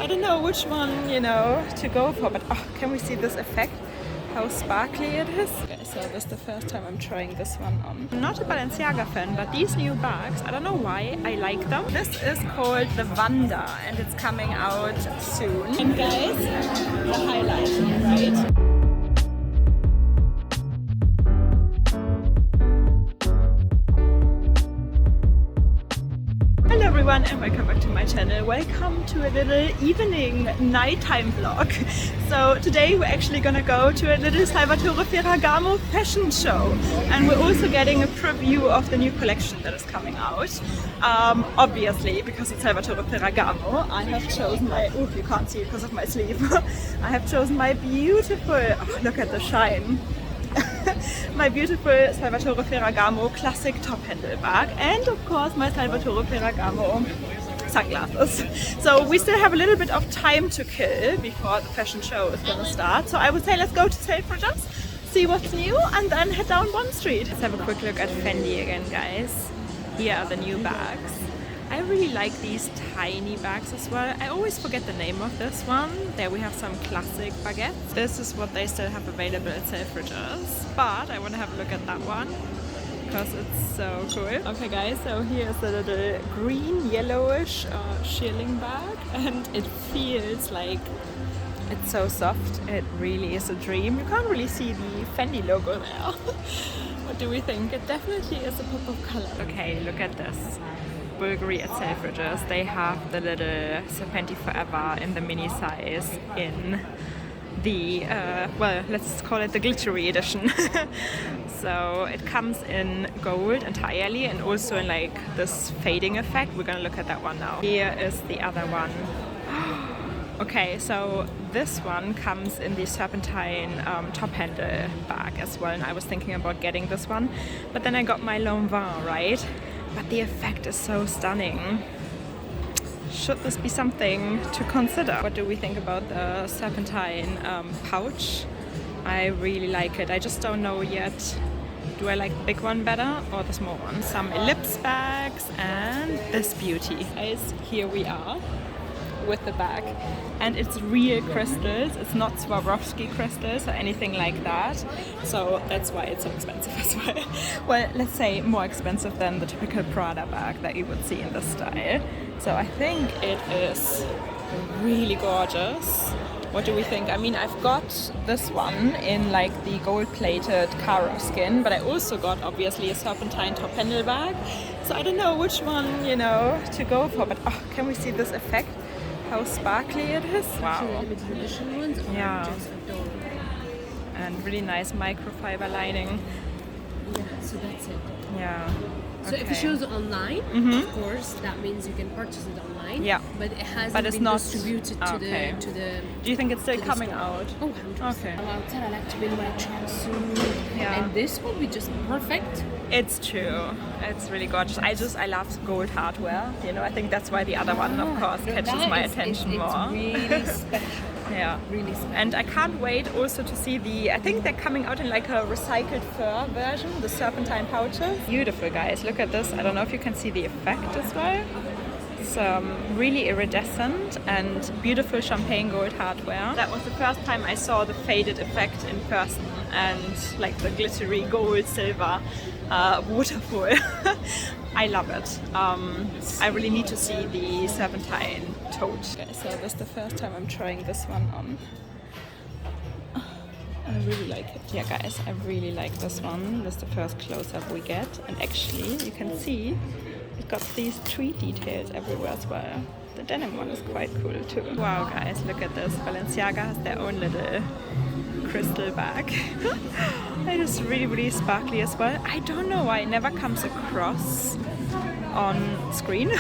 I don't know which one, you know, to go for, but oh, can we see this effect? How sparkly it is. Okay, so this is the first time I'm trying this one on. I'm not a Balenciaga fan, but these new bags, I don't know why, I like them. This is called the Wanda and it's coming out soon. And guys, the highlight, right? Hello everyone and welcome back to my channel. Welcome to a little evening nighttime vlog. So today we're actually gonna go to a little Salvatore Ferragamo fashion show, and we're also getting a preview of the new collection that is coming out. Obviously, because it's Salvatore Ferragamo, I have chosen my, oh, you can't see it because of my sleeve. I have chosen my beautiful, oh, look at the shine. My beautiful Salvatore Ferragamo classic top handle bag, and of course my Salvatore Ferragamo sunglasses. So we still have a little bit of time to kill before the fashion show is gonna start. So I would say let's go to Selfridges, see what's new, and then head down Bond Street. Let's have a quick look at Fendi again, guys. Here are the new bags. I really like these tiny bags as well. I always forget the name of this one. There we have some classic baguettes. This is what they still have available at Selfridges. But I want to have a look at that one because it's so cool. Okay guys, so here's the little green yellowish shearling bag, and it feels like it's so soft. It really is a dream. You can't really see the Fendi logo there. What do we think? It definitely is a pop of color. Okay, look at this. Bulgari at Selfridges, they have the little serpenti forever in the mini size in the, well, let's call it the glittery edition. So it comes in gold entirely and also in like this fading effect. We're gonna look at that one now. Here is the other one. Okay, so this one comes in the serpentine top handle bag as well, and I was thinking about getting this one, but then I got my Lanvin, right? But the effect is so stunning. Should this be something to consider? What do we think about the serpentine pouch? I really like it. I just don't know yet. Do I like the big one better or the small one? Some ellipse bags and this beauty. Guys, here we are with the bag, and it's real crystals. It's not Swarovski crystals or anything like that, so that's why it's so expensive as well. Well, let's say more expensive than the typical Prada bag that you would see in this style. So I think it is really gorgeous. What do we think? I mean, I've got this one in like the gold-plated caro skin, but I also got obviously a serpentine top handle bag. So I don't know which one, you know, to go for, but oh, can we see this effect? How sparkly it is. Wow. Yeah. And really nice microfiber lining. Yeah, so that's it. Yeah. So okay. if it shows of course, that means you can purchase it online. Yeah. But it hasn't but it's been not distributed to the. Do you think it's still coming out? Oh, 100%. Okay. I like to wear my tracksuit. Yeah. And this will be just perfect. It's true. It's really gorgeous. I love gold hardware. You know, I think that's why the other one, of course, catches my attention more. It's really special. Yeah, really special. And I can't wait also to see the, I think they're coming out in like a recycled fur version, the serpentine pouches. Beautiful, guys, look at this. I don't know if you can see the effect as well. It's really iridescent and beautiful champagne gold hardware. That was the first time I saw the faded effect in person and like the glittery gold silver waterfall. I love it. I really need to see the serpentine tote. Okay, so this is the first time I'm trying this one on. I really like it. Yeah, guys, I really like this one. This is the first close-up we get. And actually, you can see it got these tree details everywhere as well. The denim one is quite cool too. Wow, guys, look at this. Balenciaga has their own little crystal bag. It is really, really sparkly as well. I don't know why it never comes across on screen.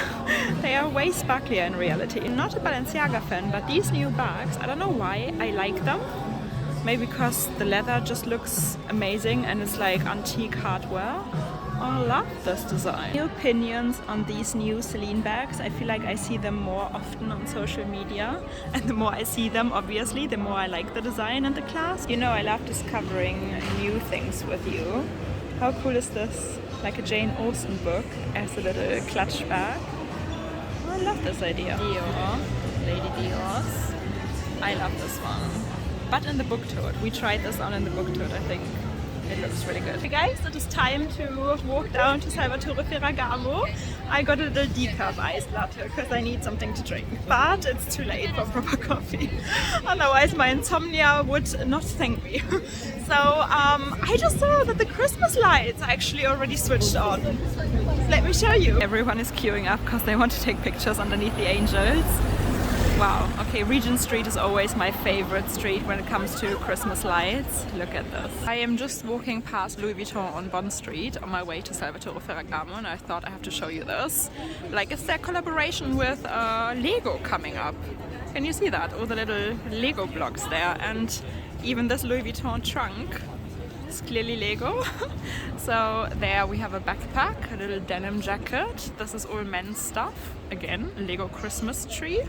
They are way sparklier in reality. I'm not a Balenciaga fan, but these new bags, I don't know why I like them. Maybe because the leather just looks amazing and it's like antique hardware. I love this design. Any opinions on these new Celine bags? I feel like I see them more often on social media, and the more I see them, obviously, the more I like the design and the class. You know, I love discovering new things with you. How cool is this? Like a Jane Austen book as a little clutch bag. I love this idea. Dior, Lady Dior's. I love this one. But in the book tote. We tried this on in the book tote, I think. It looks really good. Hey guys, it is time to walk down to Salvatore Ferragamo. I got a little decaf iced latte because I need something to drink. But it's too late for proper coffee. Otherwise my insomnia would not thank me. So I just saw that the Christmas lights are actually already switched on. Let me show you. Everyone is queuing up because they want to take pictures underneath the angels. Wow, okay, Regent Street is always my favorite street when it comes to Christmas lights. Look at this. I am just walking past Louis Vuitton on Bond Street on my way to Salvatore Ferragamo, and I thought I have to show you this. Like, it's their collaboration with Lego coming up. Can you see that? All the little Lego blocks there, and even this Louis Vuitton trunk. It's clearly Lego. So there we have a backpack, a little denim jacket. This is all men's stuff. Again, Lego Christmas tree.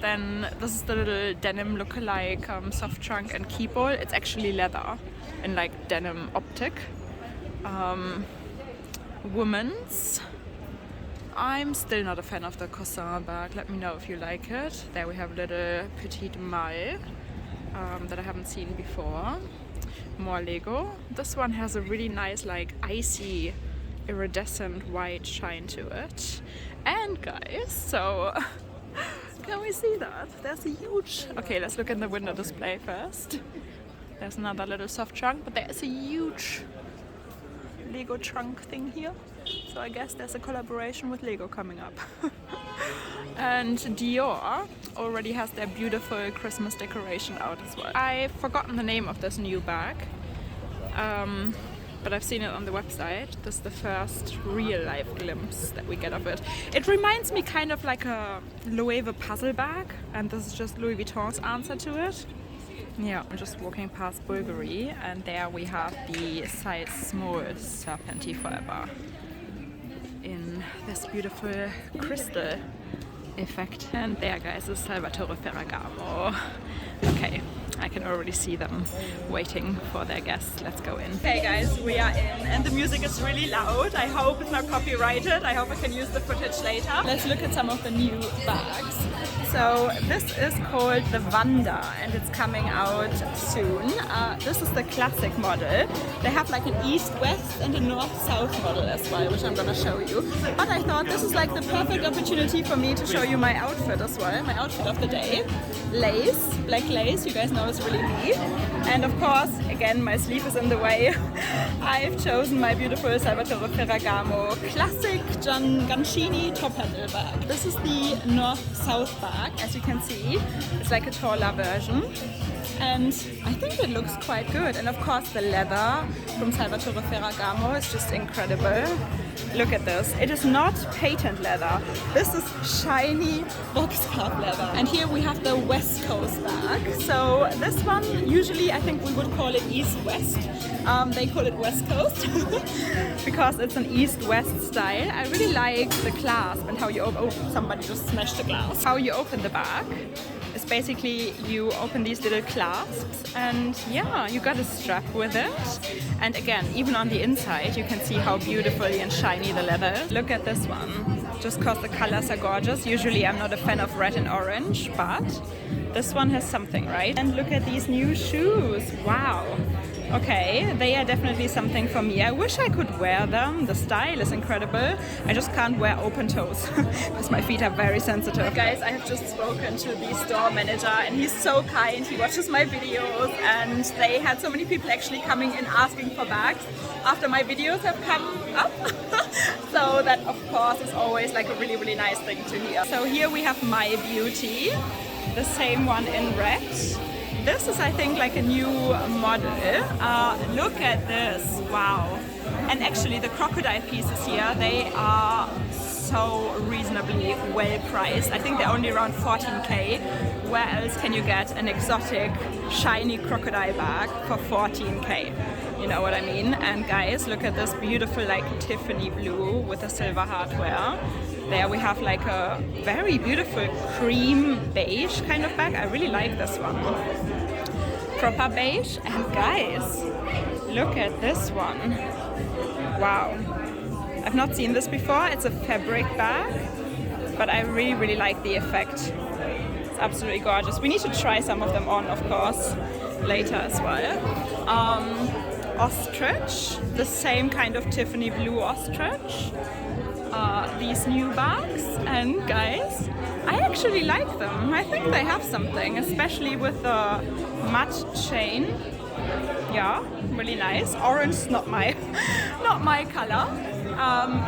Then this is the little denim look-alike soft trunk and keyboard. It's actually leather in like denim optic. Women's. I'm still not a fan of the Cousin bag. Let me know if you like it. There we have a little Petite Malle that I haven't seen before. More Lego. This one has a really nice like icy iridescent white shine to it. And guys, so can we see that? There's a huge... Okay, let's look in the window display first. There's another little soft trunk, but there's a huge Lego trunk thing here. So I guess there's a collaboration with Lego coming up. And Dior already has their beautiful Christmas decoration out as well. I've forgotten the name of this new bag, but I've seen it on the website. This is the first real life glimpse that we get of it. It reminds me kind of like a Loewe puzzle bag, and this is just Louis Vuitton's answer to it. Yeah, I'm just walking past Bulgari, and there we have the size small serpenti forever in this beautiful crystal effect. And there guys is Salvatore Ferragamo. Okay, I can already see them waiting for their guests. Let's go in. Okay guys, we are in and the music is really loud. I hope it's not copyrighted. I hope I can use the footage later. Let's look at some of the new bags. So this is called the Wanda and it's coming out soon. This is the classic model. They have like an east-west and a north-south model as well, which I'm gonna show you. But I thought this is like the perfect opportunity for me to show you my outfit as well, my outfit of the day. Lace, black lace, you guys know it's really me. And of course, again, my sleeve is in the way. I've chosen my beautiful Salvatore Ferragamo classic Gancini top handle bag. This is the north-south bag, as you can see. It's like a taller version. And I think it looks quite good. And of course the leather from Salvatore Ferragamo is just incredible. Look at this. It is not patent leather. This is shiny boxcloth leather. And here we have the West Coast bag. So this one, usually I think we would call it East-West. They call it West Coast because it's an East-West style. I really like the clasp and how you open... Oh, somebody just smashed the glass. How you open the bag. It's basically you open these little clasps and yeah, you got a strap with it. And again, even on the inside, you can see how beautifully and shiny the leather is. Look at this one, just because the colors are gorgeous. Usually I'm not a fan of red and orange, but this one has something, right? And look at these new shoes, wow. Okay, they are definitely something for me. I wish I could wear them. The style is incredible. I just can't wear open toes because my feet are very sensitive. Guys, I have just spoken to the store manager and he's so kind. He watches my videos and they had so many people actually coming in asking for bags after my videos have come up. So that of course is always like a really, really nice thing to hear. So here we have My Beauty, the same one in red. This is, I think, like a new model. Look at this, wow. And actually the crocodile pieces here, they are so reasonably well priced. I think they're only around 14k. Where else can you get an exotic, shiny crocodile bag for 14k? You know what I mean? And guys, look at this beautiful like Tiffany blue with a silver hardware. There we have like a very beautiful cream beige kind of bag. I really like this one. Proper beige. And guys, look at this one. Wow. I've not seen this before. It's a fabric bag, but I really, really like the effect. It's absolutely gorgeous. We need to try some of them on, of course, later as well. Ostrich, the same kind of Tiffany blue ostrich. These new bags, and guys, I actually like them. I think they have something, especially with the matte chain. Yeah, really nice. Orange, not my color.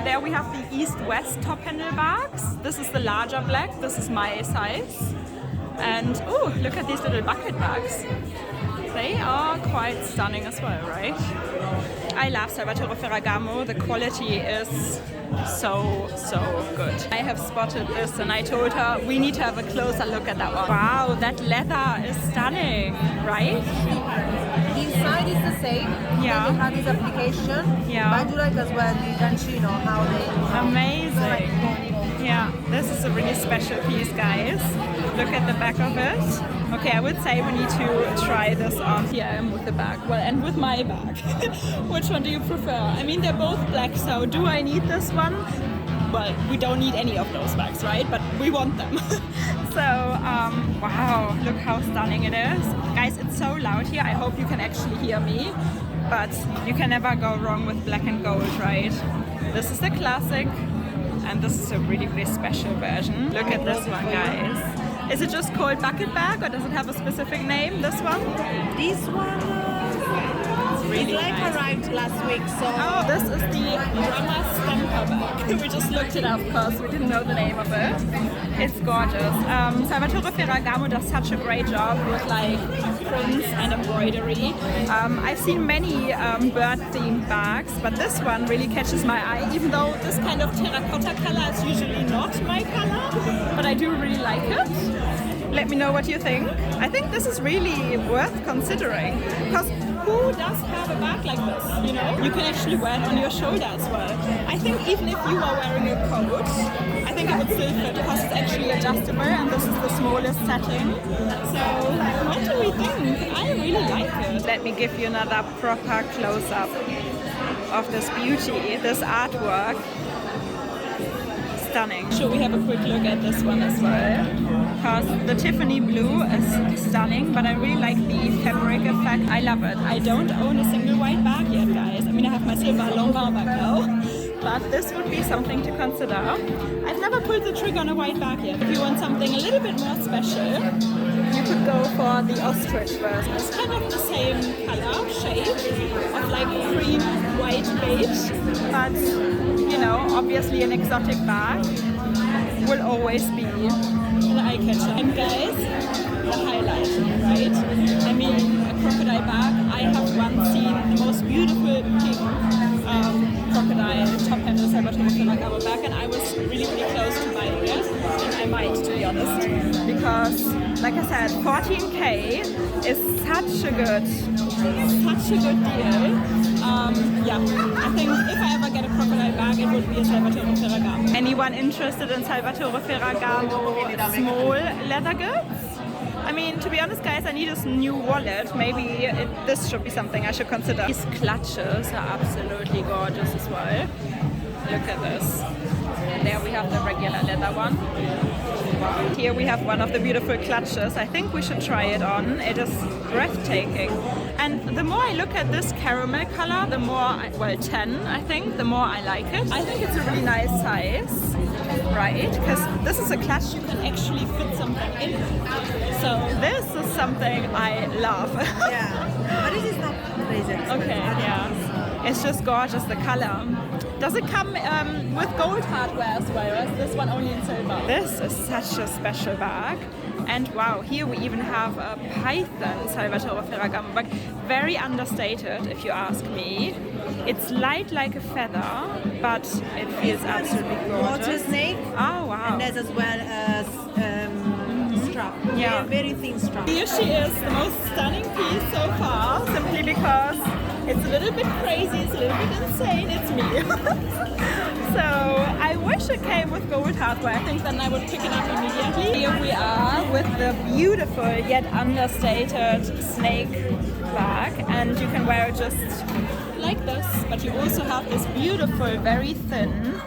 There we have the East-West top handle bags. This is the larger black. This is my size. And oh, look at these little bucket bags. They are quite stunning as well, right? I love Salvatore Ferragamo. The quality is so good. I have spotted this and I told her we need to have a closer look at that one. Wow, that leather is stunning, right? The inside is the same. Yeah. They have this application. Yeah. But I do like as well the Gancino, how they... Amazing. Yeah, this is a really special piece, guys. Look at the back of it. Okay, I would say we need to try this on. Here I am with the bag, well, and with my bag. Which one do you prefer? I mean, they're both black, so do I need this one? Well, we don't need any of those bags, right? But we want them. So, wow, look how stunning it is. Guys, it's so loud here. I hope you can actually hear me. But you can never go wrong with black and gold, right? This is the classic. And this is a really, really special version. Look at this one, guys. Is it just called bucket bag or does it have a specific name, this one? This one really like nice. Arrived last week, so... Oh, this is the drummer stamper bag. We just looked it up because we didn't know the name of it. It's gorgeous. Salvatore Ferragamo does such a great job with like prints and embroidery. I've seen many bird-themed bags, but this one really catches my eye, even though this kind of terracotta color is usually not my color, but I do really like it. Let me know what you think. I think this is really worth considering, because who does have a bag like this, you know? You can actually wear it on your shoulder as well. I think even if you are wearing a coat, I think it would still fit because it's actually adjustable and this is the smallest setting. So what do we think? I really like it. Let me give you another proper close-up of this beauty, this artwork. Stunning. Should we have a quick look at this one as well? Because the Tiffany blue is stunning, but I really like the fabric effect. I love it. I don't own a single white bag yet, guys. I mean, I have my silver Lombard bag now, but this would be something to consider. I've never pulled the trigger on a white bag yet. If you want something a little bit more special, you could go for the ostrich version. It's kind of the same color shade of like cream white beige, but you know, obviously an exotic bag will always be an eye catcher. And guys, the highlight, right? I mean, a crocodile bag. I have once seen the most beautiful pink crocodile top handle Salvatore Ferragamo bag, and I was really close to buying it, and I might, to be honest, because, like I said, 14K is such a good deal. Yeah, I think if I ever get a crocodile bag, it would be a Salvatore Ferragamo. Anyone interested in Salvatore Ferragamo small leather goods? I mean, to be honest, guys, I need a new wallet. Maybe this should be something I should consider. These clutches are absolutely gorgeous as well. Look at this. And there we have the regular leather one. Wow. Here we have one of the beautiful clutches. I think we should try it on. It is breathtaking. And the more I look at this caramel color, the more, well, 10, I think, the more I like it. I think it's a really nice size, right? Because this is a clutch you can actually fit something in. So this is something I love. Yeah, but this is not crazy expensive. Okay, yeah. It's just gorgeous, the color. Does it come with gold hardware as well, or is this one only in silver? This is such a special bag. And wow, here we even have a Python Salvatore Ferragamo bag. Very understated, if you ask me. It's light like a feather, but it feels absolutely gorgeous. Water snake. Oh, wow. And there's as well a strap. Yeah. Very thin strap. Here she is, the most stunning piece so far, simply because it's a little bit crazy, it's a little bit insane, it's me. So I wish it came with gold hardware. I think then I would pick it up immediately. Here we are with the beautiful yet understated snake bag, and you can wear it just like this, but you also have this beautiful, very thin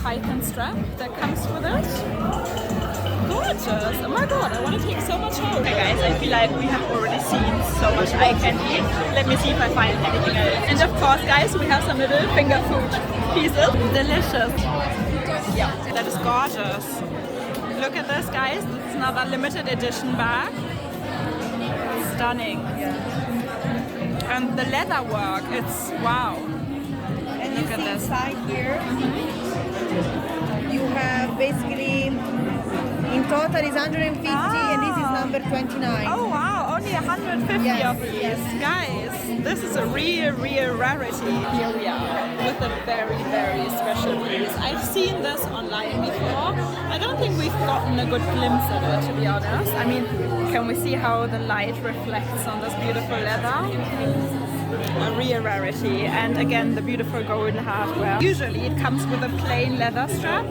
Python strap that comes with it. gorgeous. Oh my god, I want to take so much home. Okay guys, I feel like we have already seen so much eye candy. Let me see if I find anything else. And of course guys, we have some little finger food pieces. Delicious. Yeah, that is gorgeous. Look at this guys, it's another limited edition bag. Stunning. And the leather work, it's wow. And Look you at see this. inside here, you have basically, in total is 150 and this is number 29. Oh wow, only 150 Yes, of these. yes. Guys, this is a real rarity. Here we are with a very special piece. I've seen this online before. I don't think we've gotten a good glimpse of it, to be honest. I mean, can we see how the light reflects on this beautiful leather? A real rarity, and again the beautiful gold hardware. Usually it comes with a plain leather strap,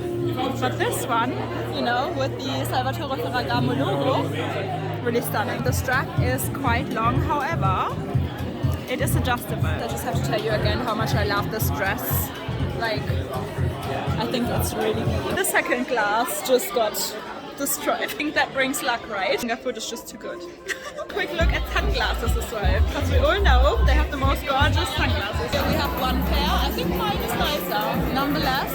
but this one, you know, with the Salvatore Ferragamo logo, really stunning. The strap is quite long, however, it is adjustable. I just have to tell you again how much I love this dress. Like, I think it's really good. The second glass just got destroyed. I think that brings luck, right? Finger food is just too good. Quick look at sunglasses as well, because we all know they have the most gorgeous sunglasses. Here we have one pair. I think mine is nicer. Nonetheless,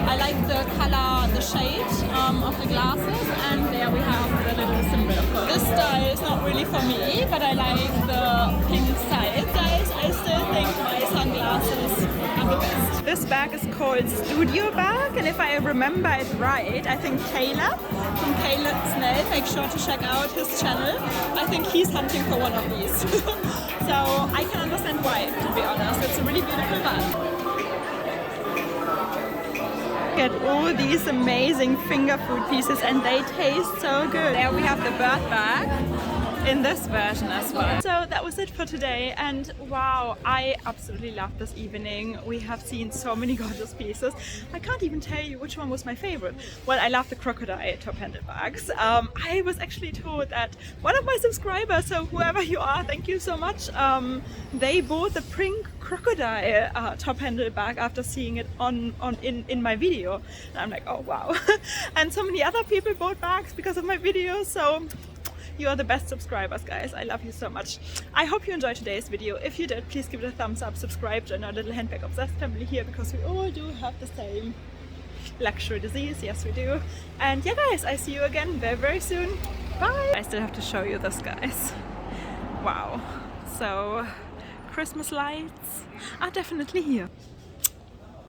I like the color, the shade of the glasses, and there we have the little symbol. This style is not really for me, but I like the pink side. Guys, I still think my sunglasses are the best. This bag is called Studio Bag, and if I remember it right, I think Caleb from Caleb Snell, make sure to check out his channel. I think he's hunting for one of these. So I can understand why, to be honest. It's a really beautiful bag. Look at all these amazing finger food pieces, and they taste so good. There we have the bird bag in this version as well. So that was it for today, and wow, I absolutely loved this evening. We have seen so many gorgeous pieces. I can't even tell you which one was my favorite. Well, I love the crocodile top-handed bags. I was actually told that one of my subscribers, so whoever you are, thank you so much, they bought the pink crocodile top-handed bag after seeing it in my video. And I'm like, oh wow. And so many other people bought bags because of my video, so you are the best subscribers, guys. I love you so much. I hope you enjoyed today's video. If you did, please give it a thumbs up, subscribe, join our little handbag obsessed family here, because we all do have the same luxury disease. Yes, we do. And yeah, guys, I see you again very soon. Bye. I still have to show you this, guys. Wow. So Christmas lights are definitely here.